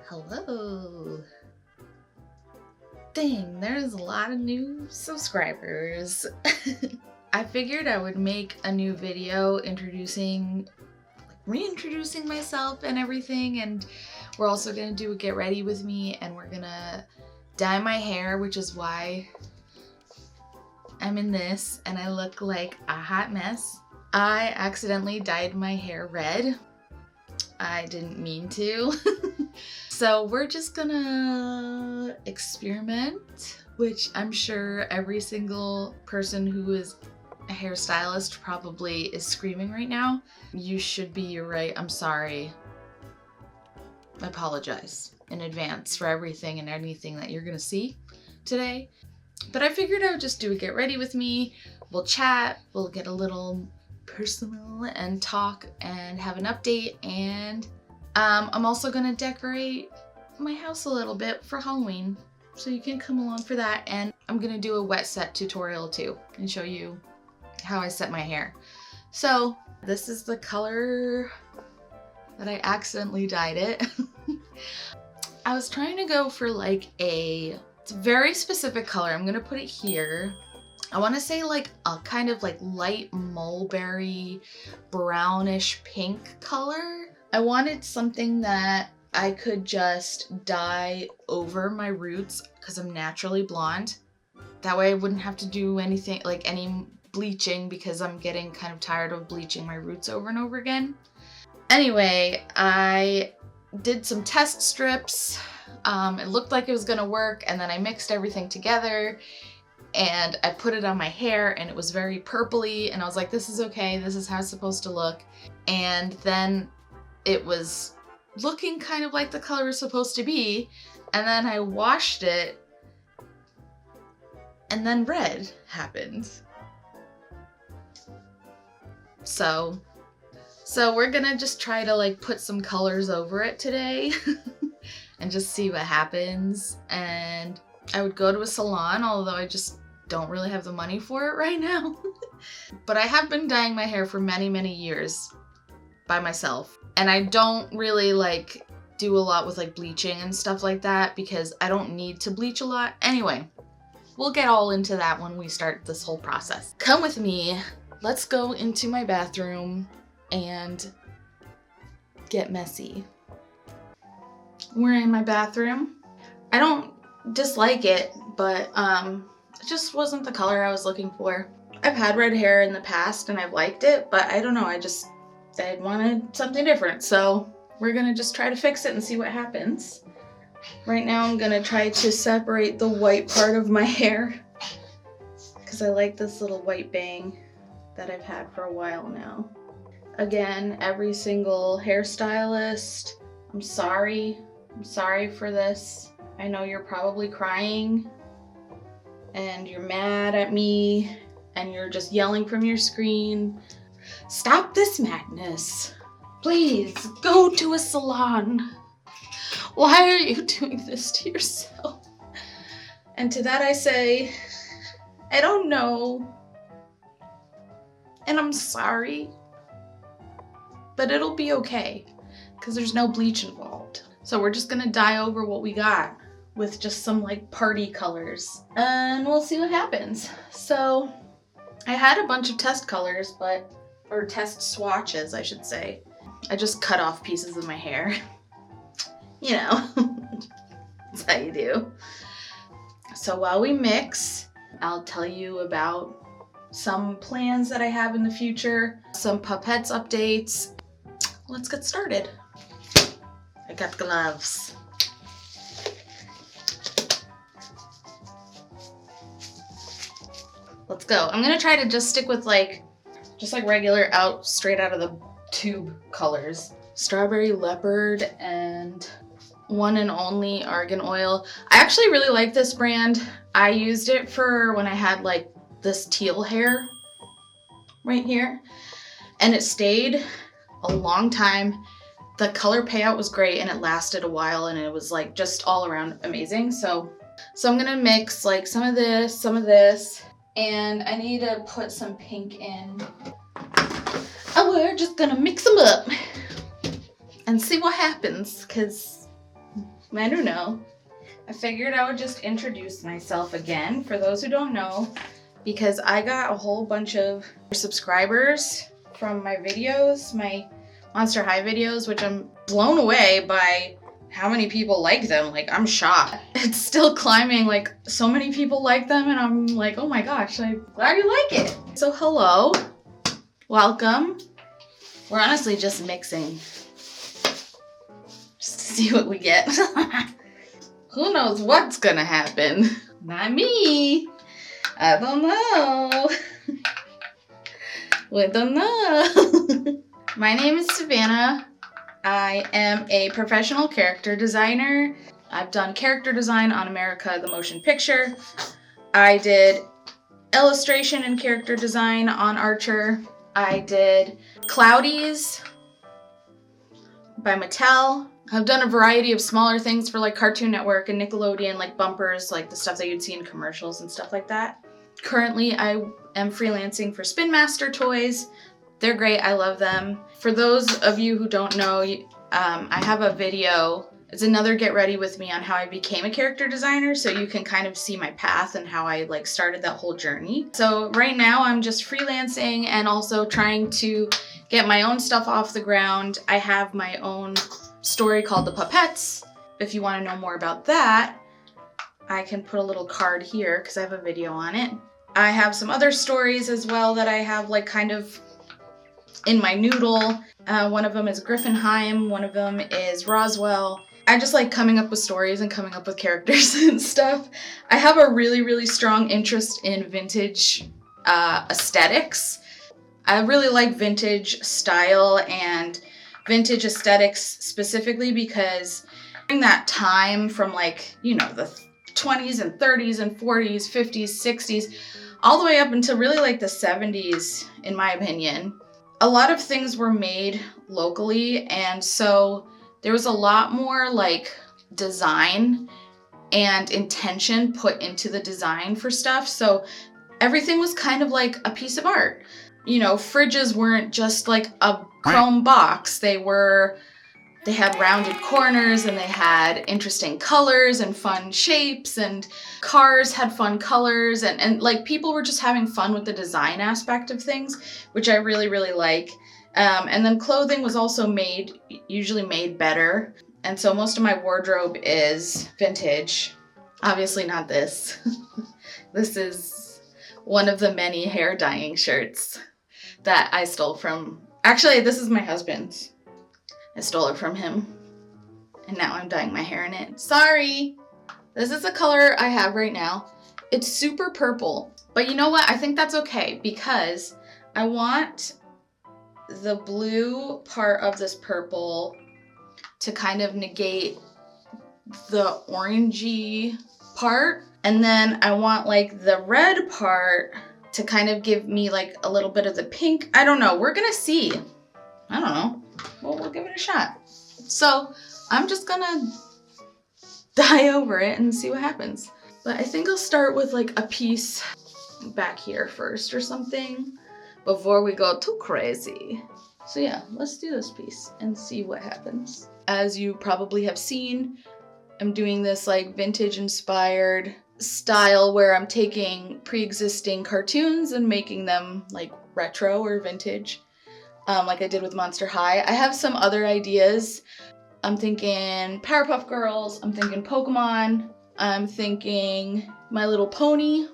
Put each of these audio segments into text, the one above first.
Hello. Dang, there's a lot of new subscribers. I figured I would make a new video reintroducing myself and everything, and we're also gonna do a get ready with me, and we're gonna dye my hair, which is why I'm in this and I look like a hot mess. I accidentally dyed my hair red. I didn't mean to. So we're just gonna experiment, which I'm sure every single person who is a hairstylist probably is screaming right now. You should be, you're right, I'm sorry. I apologize in advance for everything and anything that you're gonna see today. But I figured I would just do a get ready with me. We'll chat, we'll get a little personal and talk and have an update, and I'm also gonna decorate my house a little bit for Halloween, so you can come along for that. And I'm gonna do a wet set tutorial too and show you how I set my hair. So this is the color that I accidentally dyed it. I was trying to go for like it's a very specific color. I'm gonna put it here. I want to say like a kind of like light mulberry brownish pink color. I wanted something that I could just dye over my roots because I'm naturally blonde. That way I wouldn't have to do anything like any bleaching, because I'm getting kind of tired of bleaching my roots over and over again. Anyway, I did some test strips. It looked like it was gonna work, and then I mixed everything together and I put it on my hair, and it was very purpley, and I was like, this is okay, this is how it's supposed to look. And then it was looking kind of like the color was supposed to be, and then I washed it, and then red happened. So we're gonna just try to like put some colors over it today and just see what happens. And I would go to a salon, although I just don't really have the money for it right now. But I have been dyeing my hair for many, many years by myself. And I don't really like do a lot with like bleaching and stuff like that because I don't need to bleach a lot. Anyway, we'll get all into that when we start this whole process. Come with me. Let's go into my bathroom and get messy. We're in my bathroom. I don't dislike it, but it just wasn't the color I was looking for. I've had red hair in the past and I've liked it, but I don't know, I wanted something different. So we're gonna just try to fix it and see what happens. Right now I'm gonna try to separate the white part of my hair because I like this little white bang that I've had for a while now. Again, every single hairstylist, I'm sorry for this. I know you're probably crying and you're mad at me and you're just yelling from your screen. Stop this madness. Please go to a salon. Why are you doing this to yourself? And to that I say, I don't know. And I'm sorry. But it'll be okay because there's no bleach involved. So we're just gonna dye over what we got with just some like party colors, and we'll see what happens. So I had a bunch of test colors, or test swatches, I should say. I just cut off pieces of my hair. You know, that's how you do. So while we mix, I'll tell you about some plans that I have in the future, some puppets updates. Let's get started. I got gloves. Let's go. I'm gonna try to just stick with just regular straight out of the tube colors. Strawberry leopard and one and only argan oil. I actually really like this brand. I used it for when I had like this teal hair right here, and it stayed a long time. The color payout was great and it lasted a while, and it was like just all around amazing. So I'm gonna mix like some of this, and I need to put some pink in. And we're just gonna mix them up and see what happens, because I don't know. I figured I would just introduce myself again for those who don't know, because I got a whole bunch of subscribers from my videos, my Monster High videos, which I'm blown away by how many people like them. Like, I'm shocked. It's still climbing, like, so many people like them, and I'm like, oh my gosh, I'm glad you like it. So hello, welcome. We're honestly just mixing, just to see what we get. Who knows what's gonna happen? Not me. I don't know. We don't know. My name is Savannah. I am a professional character designer. I've done character design on America the Motion Picture. I did illustration and character design on Archer. I did Cloudies by Mattel. I've done a variety of smaller things for like Cartoon Network and Nickelodeon, like bumpers, like the stuff that you'd see in commercials and stuff like that. Currently, I am freelancing for Spin Master Toys. They're great, I love them. For those of you who don't know, I have a video. It's another Get Ready With Me on how I became a character designer, so you can kind of see my path and how I like started that whole journey. So right now I'm just freelancing and also trying to get my own stuff off the ground. I have my own story called The Pupettes. If you want to know more about that, I can put a little card here because I have a video on it. I have some other stories as well that I have like kind of in my noodle. One of them is Griffinheim, one of them is Roswell. I just like coming up with stories and coming up with characters and stuff. I have a really, really strong interest in vintage aesthetics. I really like vintage style and vintage aesthetics specifically because during that time from like, you know, the 20s and 30s and 40s, 50s, 60s, all the way up until really like the 70s, in my opinion, a lot of things were made locally, and so there was a lot more like design and intention put into the design for stuff. So everything was kind of like a piece of art. You know, fridges weren't just like a chrome box. They had rounded corners and they had interesting colors and fun shapes, and cars had fun colors, and like people were just having fun with the design aspect of things, which I really, really like. And then clothing was also usually made better. And so most of my wardrobe is vintage. Obviously not this. This is one of the many hair dyeing shirts that I stole from, actually this is my husband's. I stole it from him, and now I'm dyeing my hair in it. Sorry! This is the color I have right now. It's super purple, but you know what? I think that's okay because I want the blue part of this purple to kind of negate the orangey part, and then I want like the red part to kind of give me like a little bit of the pink. I don't know. We're gonna see. I don't know. Well, we'll give it a shot. So I'm just gonna dye over it and see what happens. But I think I'll start with like a piece back here first or something before we go too crazy. So yeah, let's do this piece and see what happens. As you probably have seen, I'm doing this like vintage inspired style where I'm taking pre-existing cartoons and making them like retro or vintage. Like I did with Monster High. I have some other ideas. I'm thinking Powerpuff Girls, I'm thinking Pokemon, I'm thinking My Little Pony.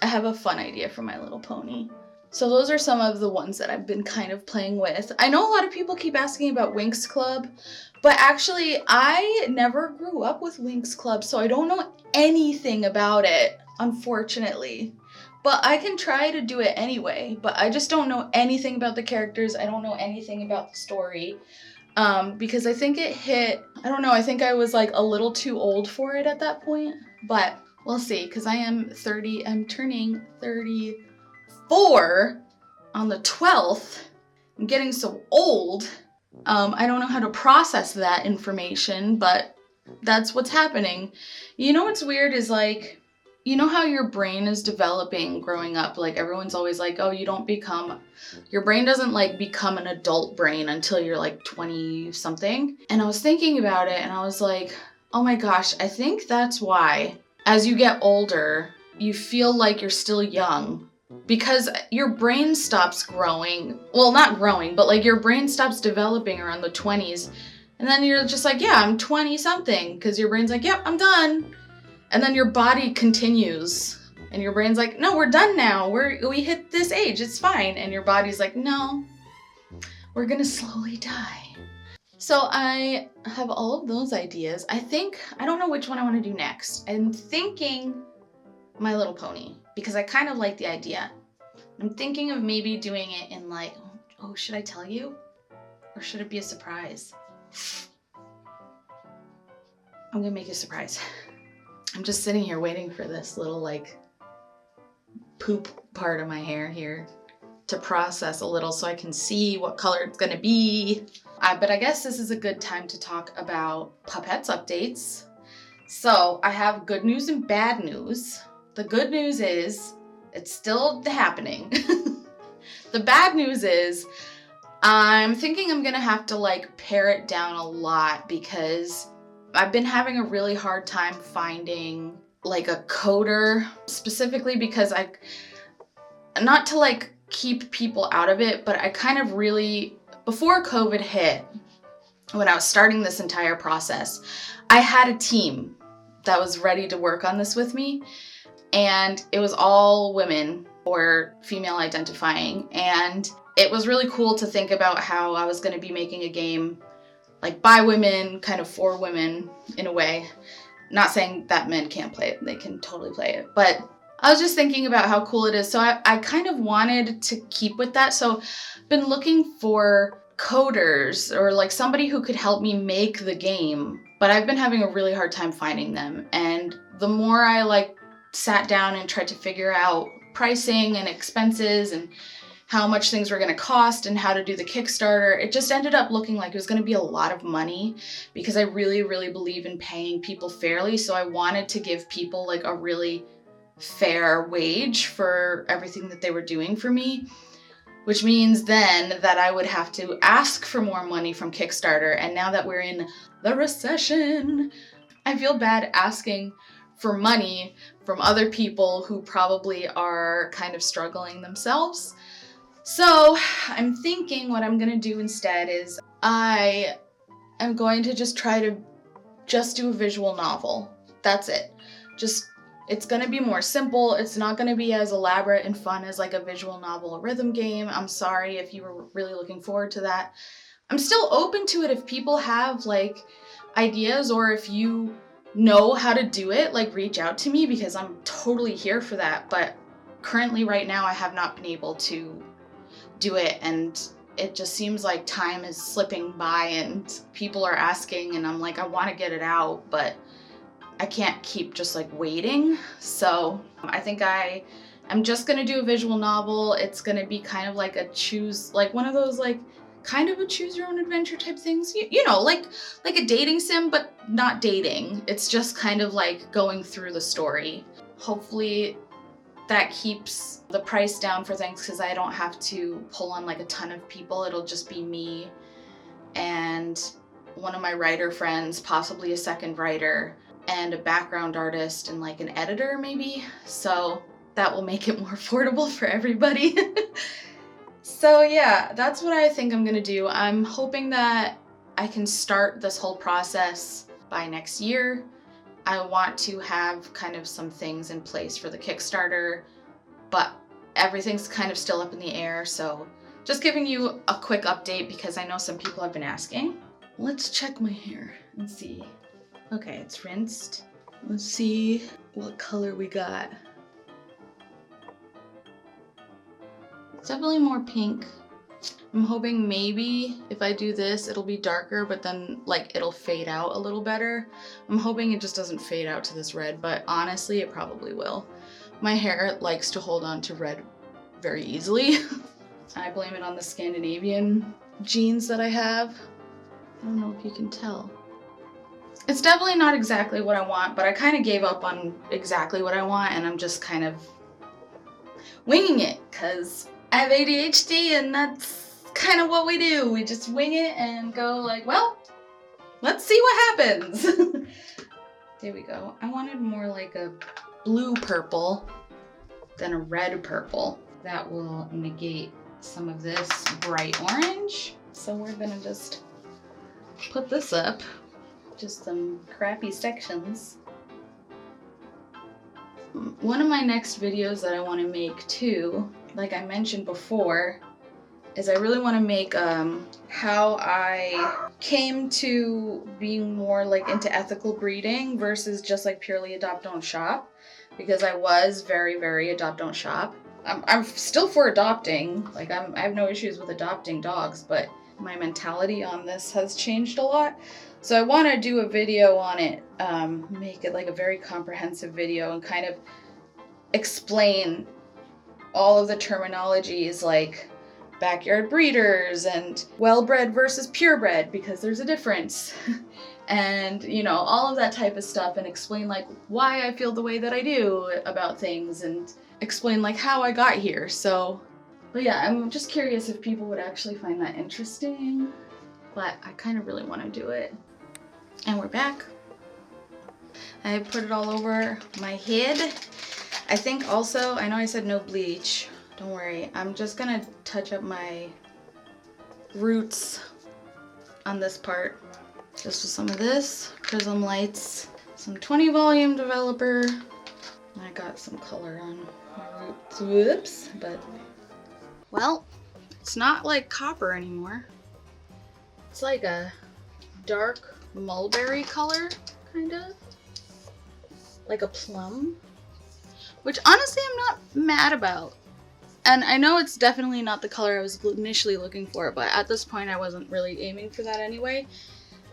I have a fun idea for My Little Pony. So those are some of the ones that I've been kind of playing with. I know a lot of people keep asking about Winx Club, but actually I never grew up with Winx Club, so I don't know anything about it, unfortunately. But I can try to do it anyway, but I just don't know anything about the characters. I don't know anything about the story. Because I think it hit, I don't know, I think I was like a little too old for it at that point. But we'll see, because I'm turning 34 on the 12th. I'm getting so old. I don't know how to process that information, but that's what's happening. You know what's weird is like, you know how your brain is developing growing up? Like everyone's always like, oh, your brain doesn't like become an adult brain until you're like 20 something. And I was thinking about it and I was like, Oh my gosh, I think that's why as you get older, you feel like you're still young because your brain stops growing. Well, not growing, but like your brain stops developing around the 20s. And then you're just like, yeah, I'm 20 something because your brain's like, yep, I'm done. And then your body continues and your brain's like, no, we're done now. We hit this age. It's fine. And your body's like, no, we're going to slowly die. So I have all of those ideas. I don't know which one I want to do next. I'm thinking My Little Pony because I kind of like the idea. I'm thinking of maybe doing it in like, oh, should I tell you? Or should it be a surprise? I'm gonna make it a surprise. I'm just sitting here waiting for this little like poop part of my hair here to process a little so I can see what color it's gonna be. But I guess this is a good time to talk about Pupettes updates. So I have good news and bad news. The good news is it's still happening. The bad news is I'm thinking I'm gonna have to like pare it down a lot because I've been having a really hard time finding like a coder, specifically because not to like keep people out of it, but I kind of really, before COVID hit, when I was starting this entire process, I had a team that was ready to work on this with me, and it was all women or female identifying, and it was really cool to think about how I was going to be making a game like by women, kind of for women in a way. Not saying that men can't play it, they can totally play it, but I was just thinking about how cool it is. So I kind of wanted to keep with that. So I've been looking for coders or like somebody who could help me make the game, but I've been having a really hard time finding them. And the more I like sat down and tried to figure out pricing and expenses and how much things were going to cost and how to do the Kickstarter, it just ended up looking like it was going to be a lot of money because I really, really believe in paying people fairly. So I wanted to give people like a really fair wage for everything that they were doing for me, which means then that I would have to ask for more money from Kickstarter. And now that we're in the recession, I feel bad asking for money from other people who probably are kind of struggling themselves. So I'm thinking what I'm gonna do instead is I am going to just try to just do a visual novel. That's it. It's gonna be more simple. It's not gonna be as elaborate and fun as like a visual novel or rhythm game. I'm sorry if you were really looking forward to that. I'm still open to it if people have like ideas or if you know how to do it, like reach out to me because I'm totally here for that. But currently right now I have not been able to do it, and it just seems like time is slipping by and people are asking and I'm like, I want to get it out, but I can't keep just like waiting. So I think I'm just gonna do a visual novel. It's gonna be kind of like one of those like kind of a choose your own adventure type things. You know, like a dating sim, but not dating. It's just kind of like going through the story. Hopefully that keeps the price down for things because I don't have to pull on like a ton of people. It'll just be me and one of my writer friends, possibly a second writer, and a background artist and like an editor maybe. So that will make it more affordable for everybody. So yeah, that's what I think I'm gonna do. I'm hoping that I can start this whole process by next year. I want to have kind of some things in place for the Kickstarter, but everything's kind of still up in the air. So just giving you a quick update because I know some people have been asking. Let's check my hair and see. Okay, it's rinsed. Let's see what color we got. It's definitely more pink. I'm hoping maybe if I do this, it'll be darker, but then like it'll fade out a little better. I'm hoping it just doesn't fade out to this red, but honestly, it probably will. My hair likes to hold on to red very easily. I blame it on the Scandinavian genes that I have. I don't know if you can tell. It's definitely not exactly what I want, but I kind of gave up on exactly what I want and I'm just kind of winging it because I have ADHD and that's kind of what we do. We just wing it and go like, well, let's see what happens. There we go. I wanted more like a blue purple than a red purple. That will negate some of this bright orange. So we're gonna just put this up. Just some crappy sections. One of my next videos that I want to make too, like I mentioned before, is I really want to make how I came to being more like into ethical breeding versus just like purely adopt don't shop, because I was very adopt don't shop. I'm still for adopting, like I have no issues with adopting dogs, but my mentality on this has changed a lot. So I want to do a video on it, make it like a very comprehensive video and kind of explain all of the terminologies like backyard breeders and well-bred versus purebred, because there's a difference. And, you know, all of that type of stuff, and explain like why I feel the way that I do about things and explain like how I got here. So, but yeah, I'm just curious if people would actually find that interesting, but I kind of really want to do it. And we're back. I put it all over my head. I think also, I know I said no bleach. Don't worry. I'm just gonna touch up my roots on this part. Just with some of this Prism Lights, some 20 volume developer. I got some color on my roots. Whoops. But, well, it's not like copper anymore. It's like a dark mulberry color, kind of like a plum, which honestly I'm not mad about. And I know it's definitely not the color I was initially looking for, but at this point I wasn't really aiming for that anyway.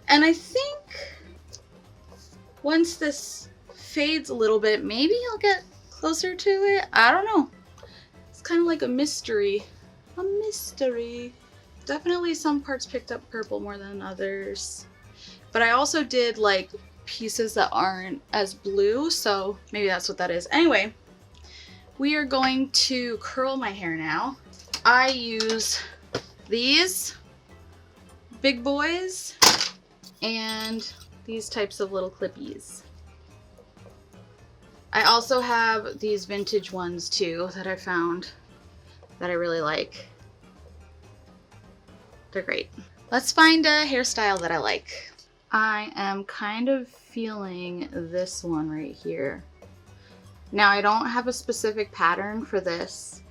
And I think once this fades a little bit, maybe I'll get closer to it. I don't know. It's kind of like a mystery. A mystery. Definitely some parts picked up purple more than others. But I also did like pieces that aren't as blue, so maybe that's what that is. Anyway, we are going to curl my hair now. I use these big boys and these types of little clippies. I also have these vintage ones too that I found that I really like. They're great. Let's find a hairstyle that I like. I am kind of feeling this one right here. Now I don't have a specific pattern for this,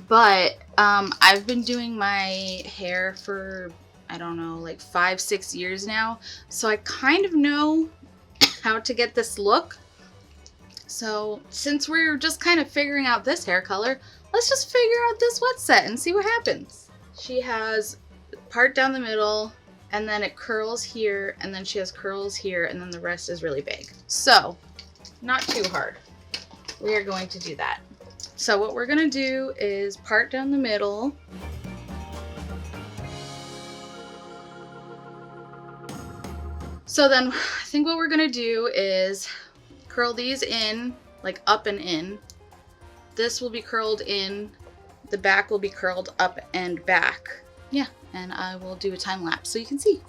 but I've been doing my hair for, I don't know, like 5-6 years now. So I kind of know how to get this look. So since we're just kind of figuring out this hair color, let's just figure out this wet set and see what happens. She has part down the middle, and then it curls here, and then she has curls here, and then the rest is really big. So, not too hard. We are going to do that. So what we're gonna do is part down the middle. So then I think what we're gonna do is curl these in, like up and in. This will be curled in, the back will be curled up and back. Yeah, and I will do a time lapse so you can see.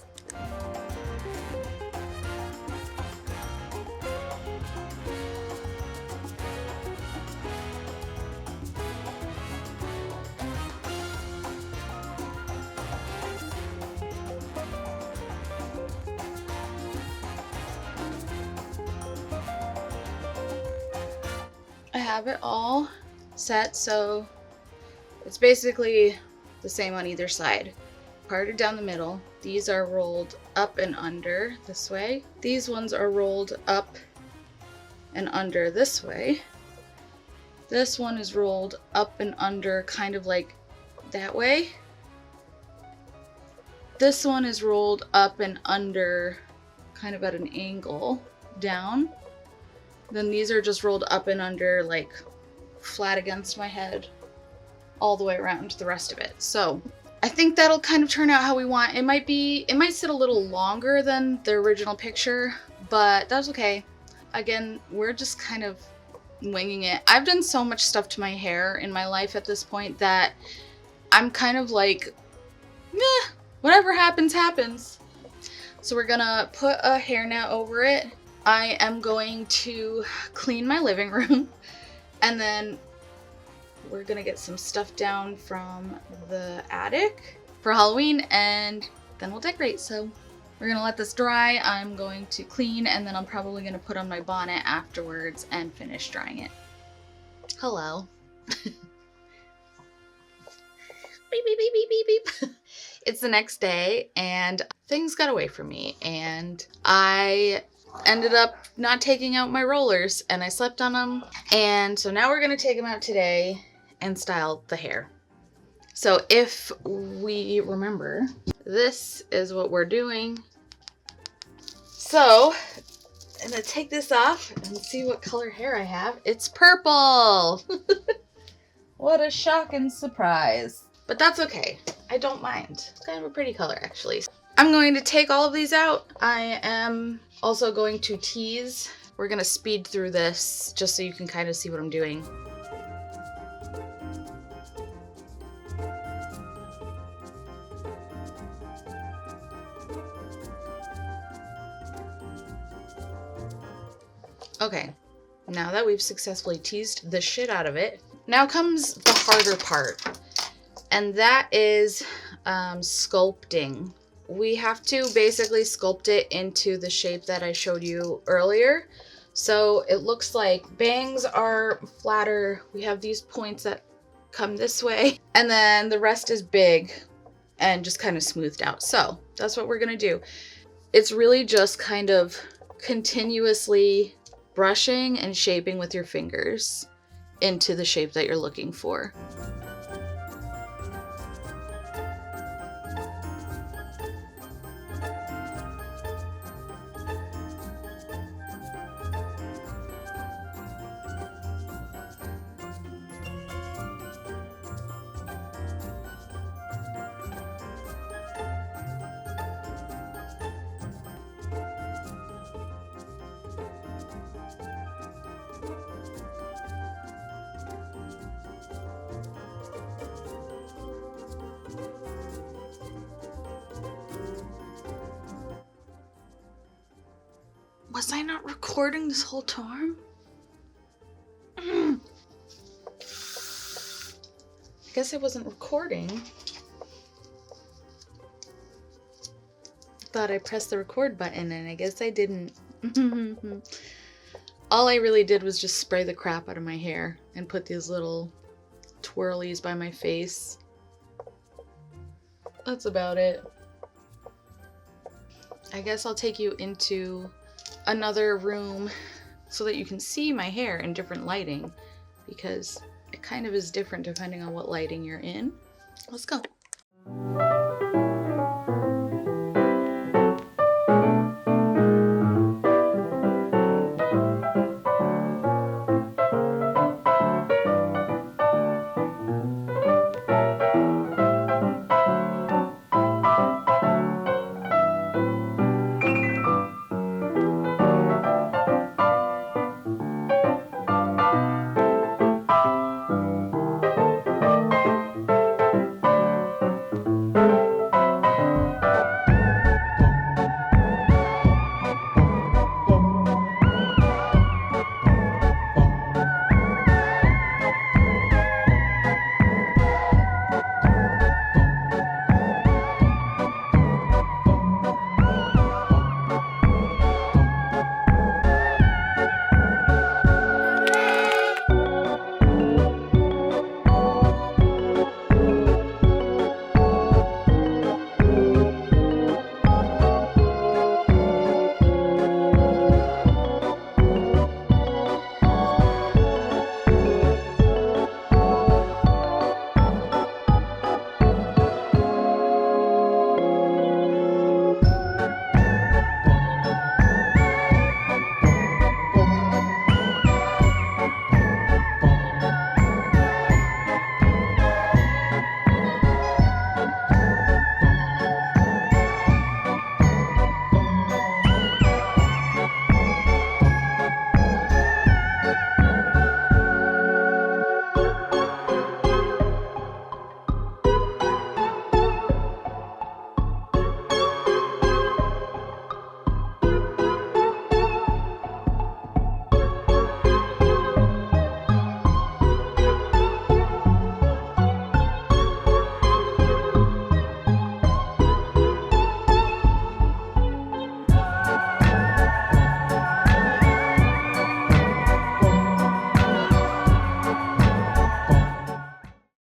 I have it all set, so it's basically the same on either side. Parted down the middle. These are rolled up and under this way. These ones are rolled up and under this way. This one is rolled up and under kind of like that way. This one is rolled up and under kind of at an angle down. Then these are just rolled up and under like flat against my head all the way around the rest of it. So I think that'll kind of turn out how we want. It might sit a little longer than the original picture, but that's okay. Again, we're just kind of winging it. I've done so much stuff to my hair in my life at this point that I'm kind of like, meh, whatever happens, happens. So we're gonna put a hairnet over it I am going to clean my living room and then we're gonna get some stuff down from the attic for Halloween and then we'll decorate. So we're gonna let this dry. I'm going to clean and then I'm probably gonna put on my bonnet afterwards and finish drying it. Hello. Beep, beep, beep, beep, beep, beep. It's the next day and things got away from me and I ended up not taking out my rollers and I slept on them. And so now we're gonna take them out today and style the hair. So if we remember, this is what we're doing. So I'm gonna take this off and see what color hair I have. It's purple. What a shocking surprise. But that's okay. I don't mind. It's kind of a pretty color actually. I'm going to take all of these out. I am also going to tease. We're gonna speed through this just so you can kind of see what I'm doing. Okay, now that we've successfully teased the shit out of it, now comes the harder part, and that is sculpting. We have to basically sculpt it into the shape that I showed you earlier. So it looks like bangs are flatter. We have these points that come this way, and then the rest is big and just kind of smoothed out. So that's what we're gonna do. It's really just kind of continuously brushing and shaping with your fingers into the shape that you're looking for. Was I not recording this whole time? I guess I wasn't recording. Thought I pressed the record button and I guess I didn't. All I really did was just spray the crap out of my hair and put these little twirlies by my face. That's about it. I guess I'll take you into another room so that you can see my hair in different lighting because it kind of is different depending on what lighting you're in. Let's go.